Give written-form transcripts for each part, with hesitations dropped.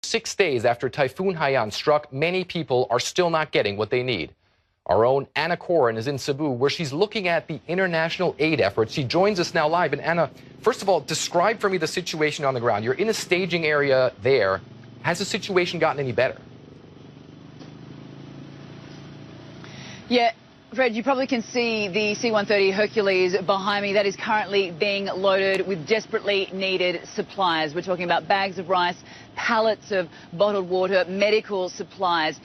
6 days after Typhoon Haiyan struck, many people are still not getting what they need. Our own Anna Coren is in Cebu, where she's looking at the international aid efforts. She joins us now live. And Anna, first of all, describe for me the situation on the ground. You're in a staging area there. Has the situation gotten any better? Yeah. Fred, you probably can see the C-130 Hercules behind me. That is currently being loaded with desperately needed supplies. We're talking about bags of rice, pallets of bottled water, medical supplies.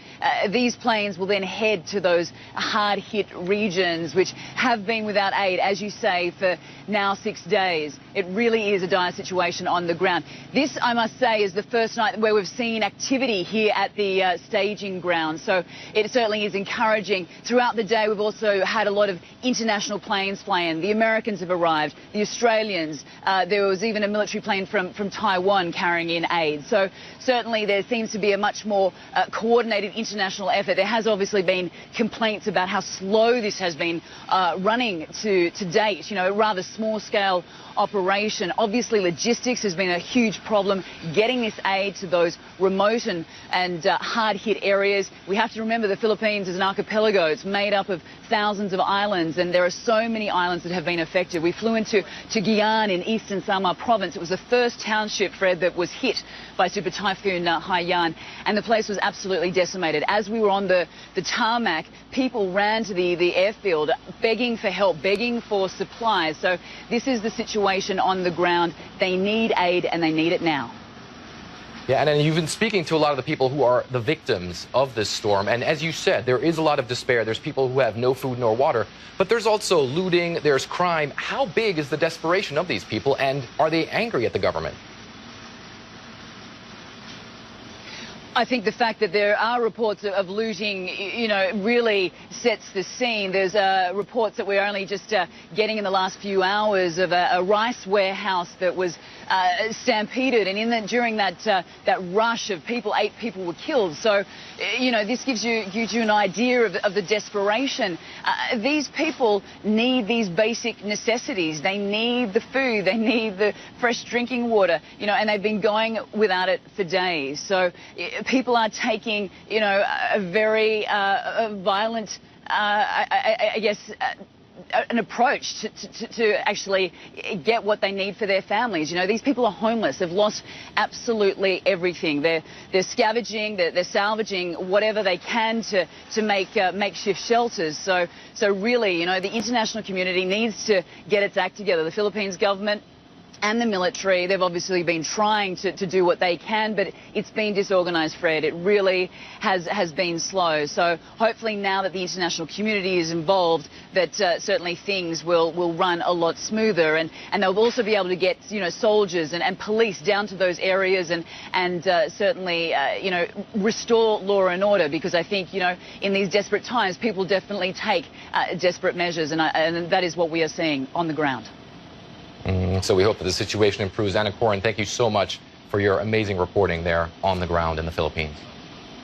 These planes will then head to those hard-hit regions which have been without aid, as you say, for now 6 days. It really is a dire situation on the ground. This, I must say, is the first night where we've seen activity here at the staging ground. So it certainly is encouraging. Throughout the day, we've also had a lot of international planes fly in. The Americans have arrived, the Australians. There was even a military plane from Taiwan carrying in aid. So certainly there seems to be a much more coordinated international effort. There has obviously been complaints about how slow this has been running to date, you know, a rather small-scale operation. Obviously, logistics has been a huge problem, getting this aid to those remote and hard-hit areas. We have to remember the Philippines is an archipelago. It's made up of thousands of islands, and there are so many islands that have been affected. We flew into Coren in eastern Samar province. It was the first township, Fred, that was hit by Super Typhoon Haiyan, and the place was absolutely decimated. As we were on the tarmac, people ran to the airfield begging for help, begging for supplies. So this is the situation on the ground. They need aid, and they need it now. Yeah, and then you've been speaking to a lot of the people who are the victims of this storm. And as you said, there is a lot of despair. There's people who have no food nor water. But there's also looting, there's crime. How big is the desperation of these people, and are they angry at the government? I think the fact that there are reports of looting, you know, really sets the scene. There's reports that we're only just getting in the last few hours of a rice warehouse that was stampeded, and during that rush of people, 8 people were killed. So, you know, this gives you an idea of the desperation. These people need these basic necessities. They need the food. They need the fresh drinking water, you know, and they've been going without it for days. So people are taking, you know, a very violent, I guess, an approach to actually get what they need for their families. You know, these people are homeless. They've lost absolutely everything. They're scavenging, they're salvaging whatever they can to make makeshift shelters. So really, you know, the international community needs to get its act together. The Philippines government and the military, they've obviously been trying to do what they can, but it's been disorganised, Fred. It really has been slow. So hopefully now that the international community is involved, that certainly things will run a lot smoother, and they'll also be able to get, you know, soldiers and police down to those areas and certainly, you know, restore law and order, because I think, you know, in these desperate times, people definitely take desperate measures, and that is what we are seeing on the ground. So we hope that the situation improves. Anna Coren, thank you so much for your amazing reporting there on the ground in the Philippines.